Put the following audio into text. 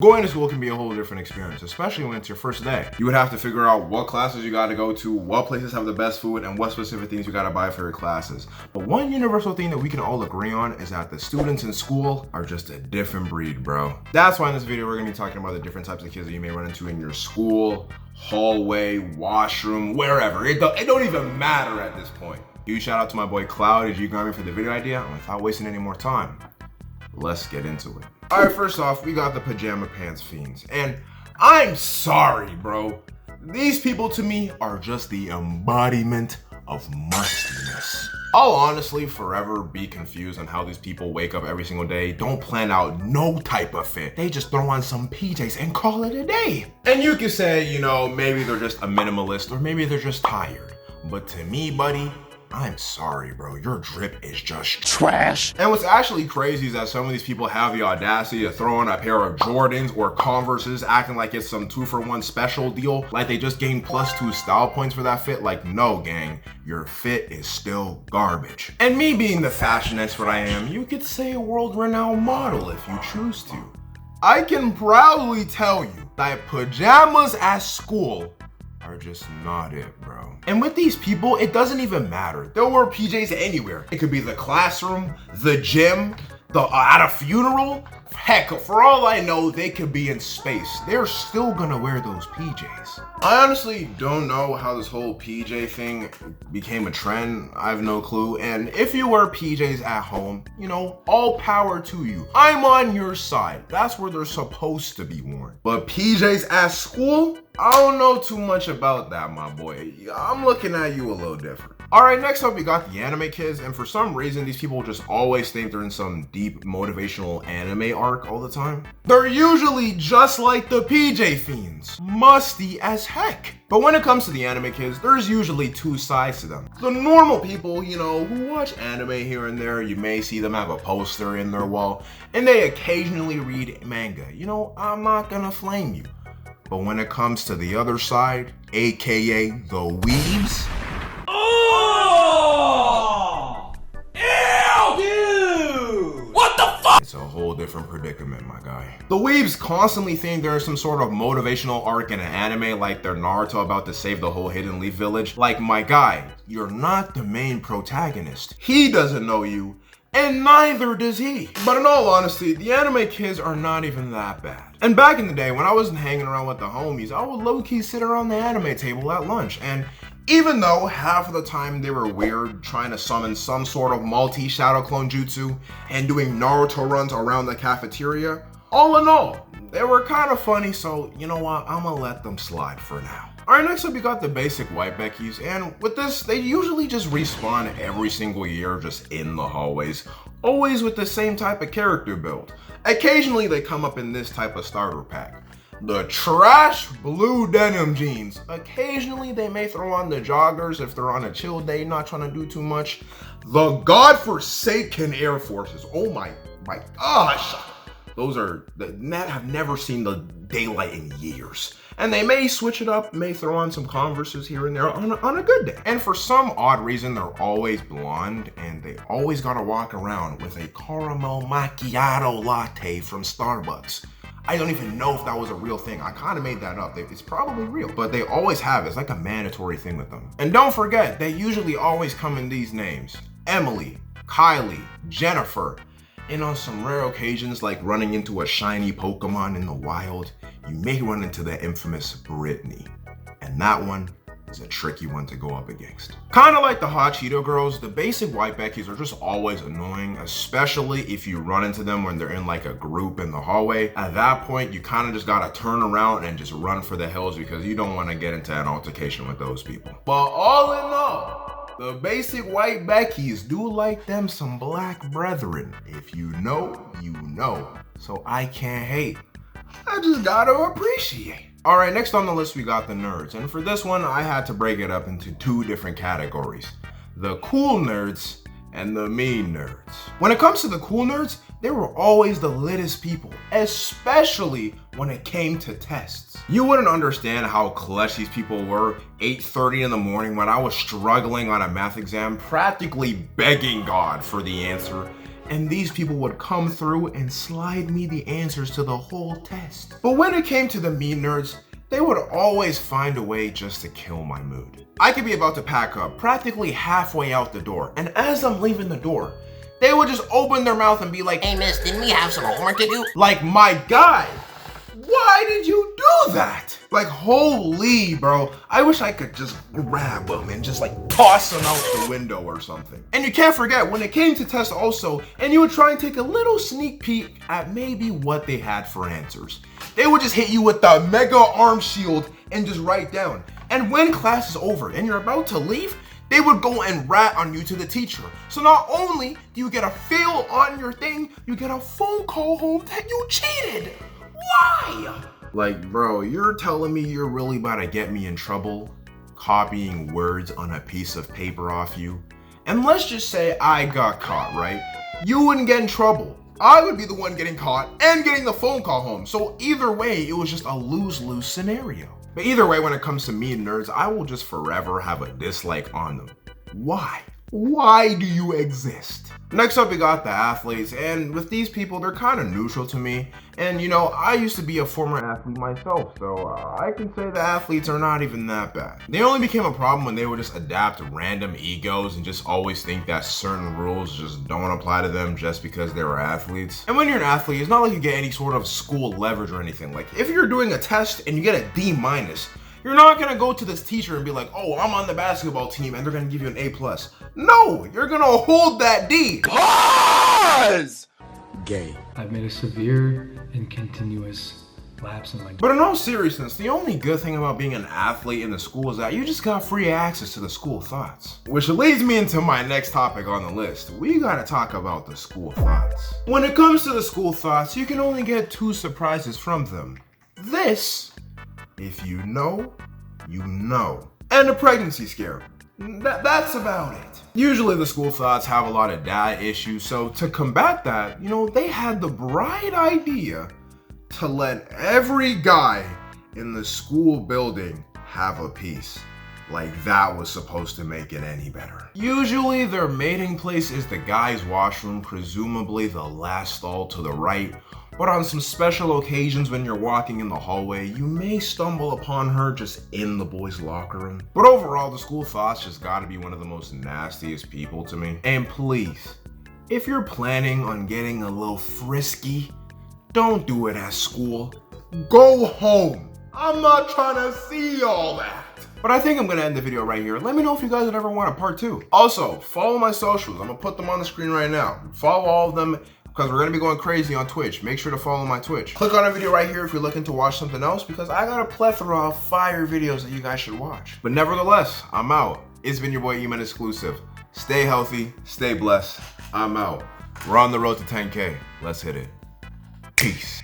Going to school can be a whole different experience, especially when it's your first day. You would have to figure out what classes you gotta go to, what places have the best food, and what specific things you gotta buy for your classes. But one universal thing that we can all agree on is that the students in school are just a different breed, bro. That's why in this video we're gonna be talking about the different types of kids that you may run into in your school, hallway, washroom, wherever. It don't even matter at this point. Huge shout out to my boy Cloud as you got me for the video idea, and without wasting any more time, let's get into it. All right, first off, we got the Pajama Pants fiends. And I'm sorry, bro. These people to me are just the embodiment of mustiness. I'll honestly forever be confused on how these people wake up every single day, don't plan out no type of fit. They just throw on some PJs and call it a day. And you can say, you know, maybe they're just a minimalist or maybe they're just tired. But to me, buddy, I'm sorry, bro. Your drip is just trash. And what's actually crazy is that some of these people have the audacity to throw on a pair of Jordans or Converses acting like it's some 2-for-1 special deal, like they just gained +2 style points for that fit. Like, no, gang, your fit is still garbage. And me being the fashion expert I am, you could say a world-renowned model if you choose to. I can proudly tell you that pajamas at school are just not it, bro. And with these people, it doesn't even matter. They'll wear PJs anywhere. It could be the classroom, the gym, at a funeral. Heck, for all I know, they could be in space. They're still gonna wear those PJs. I honestly don't know how this whole PJ thing became a trend. I have no clue. And if you wear PJs at home, you know, all power to you. I'm on your side. That's where they're supposed to be worn. But PJs at school? I don't know too much about that, my boy. I'm looking at you a little different. All right, next up we got the anime kids, and for some reason these people just always think they're in some deep motivational anime arc all the time. They're usually just like the PJ fiends, musty as heck. But when it comes to the anime kids, there's usually two sides to them. The normal people, you know, who watch anime here and there, you may see them have a poster in their wall, and they occasionally read manga. You know, I'm not gonna flame you. But when it comes to the other side, aka the weebs, oh! Ew! Dude! What the fuck? It's a whole different predicament, my guy. The weebs constantly think there's some sort of motivational arc in an anime, like they're Naruto about to save the whole Hidden Leaf village. Like, my guy, you're not the main protagonist. He doesn't know you, and neither does he. But in all honesty, the anime kids are not even that bad. And back in the day, when I wasn't hanging around with the homies, I would low-key sit around the anime table at lunch. And even though half of the time they were weird, trying to summon some sort of multi-shadow clone jutsu and doing Naruto runs around the cafeteria, all in all, they were kind of funny, so you know what, I'm gonna let them slide for now. Alright, next up we got the basic white Beckys, and with this, they usually just respawn every single year just in the hallways, always with the same type of character build. Occasionally they come up in this type of starter pack. The trash blue denim jeans. Occasionally they may throw on the joggers if they're on a chill day, not trying to do too much. The godforsaken Air Forces. Oh my gosh. Those are, have never seen the daylight in years. And they may switch it up, may throw on some Converses here and there on a good day. And for some odd reason, they're always blonde and they always gotta walk around with a caramel macchiato latte from Starbucks. I don't even know if that was a real thing. I kind of made that up. It's probably real, but they always have. It's like a mandatory thing with them. And don't forget, they usually always come in these names: Emily, Kylie, Jennifer. And on some rare occasions, like running into a shiny Pokemon in the wild, you may run into the infamous Brittany. And that one is a tricky one to go up against. Kind of like the hot Cheeto girls, the basic white Beckys are just always annoying, especially if you run into them when they're in like a group in the hallway. At that point, you kind of just gotta turn around and just run for the hills because you don't want to get into an altercation with those people. But all in all, the basic white Beckys do like them some black brethren. If you know, you know. So I can't hate. I just gotta appreciate. Alright, next on the list we got the nerds. And for this one, I had to break it up into two different categories. The cool nerds and the mean nerds. When it comes to the cool nerds, they were always the littest people, especially when it came to tests. You wouldn't understand how clutch these people were 8:30 in the morning when I was struggling on a math exam, practically begging God for the answer. and these people would come through and slide me the answers to the whole test. But when it came to the mean nerds, they would always find a way just to kill my mood. I could be about to pack up, practically halfway out the door, and as I'm leaving the door, they would just open their mouth and be like, "Hey miss, didn't we have some homework to do?" Like, my guy, why did you do that? Like, holy, bro. I wish I could just grab them and just like toss them out the window or something. And you can't forget, when it came to tests also, and you would try and take a little sneak peek at maybe what they had for answers, they would just hit you with the mega arm shield and just write down. And when class is over and you're about to leave, they would go and rat on you to the teacher. So not only do you get a fail on your thing, you get a phone call home that you cheated. Why? Like, bro, you're telling me you're really about to get me in trouble copying words on a piece of paper off you? And let's just say I got caught, right? You wouldn't get in trouble. I would be the one getting caught and getting the phone call home. So either way, it was just a lose-lose scenario. But either way, when it comes to mean nerds, I will just forever have a dislike on them. Why? Why do you exist? Next up, we got the athletes, and with these people, they're kind of neutral to me. And you know, I used to be a former athlete myself, so I can say the athletes are not even that bad. They only became a problem when they would just adapt random egos and just always think that certain rules just don't apply to them just because they were athletes. And when you're an athlete, it's not like you get any sort of school leverage or anything. Like, if you're doing a test and you get a D-, you're not gonna go to this teacher and be like, "Oh, I'm on the basketball team," and they're gonna give you an A+. No, you're gonna hold that D. Pause! Gay. I've made a severe and continuous lapse in my... But in all seriousness, the only good thing about being an athlete in the school is that you just got free access to the school thoughts. Which leads me into my next topic on the list. We gotta talk about the school thoughts. When it comes to the school thoughts, you can only get 2 surprises from them. This, if you know, you know. And a pregnancy scare. That's about it. Usually the school thoughts have a lot of data issues, so to combat that, you know, they had the bright idea to let every guy in the school building have a piece. Like that was supposed to make it any better. Usually their mating place is the guy's washroom, presumably the last stall to the right. But on some special occasions when you're walking in the hallway, you may stumble upon her just in the boys' locker room. But overall, the school thoughts just gotta be one of the most nastiest people to me. And please, if you're planning on getting a little frisky, don't do it at school. Go home. I'm not trying to see all that. But I think I'm gonna end the video right here. Let me know if you guys would ever want a part 2. Also, follow my socials. I'm gonna put them on the screen right now. Follow all of them, because we're gonna be going crazy on Twitch. Make sure to follow my Twitch. Click on a video right here if you're looking to watch something else, because I got a plethora of fire videos that you guys should watch. But nevertheless, I'm out. It's been your boy E-Man Exclusive. Stay healthy, stay blessed. I'm out. We're on the road to 10K. Let's hit it. Peace.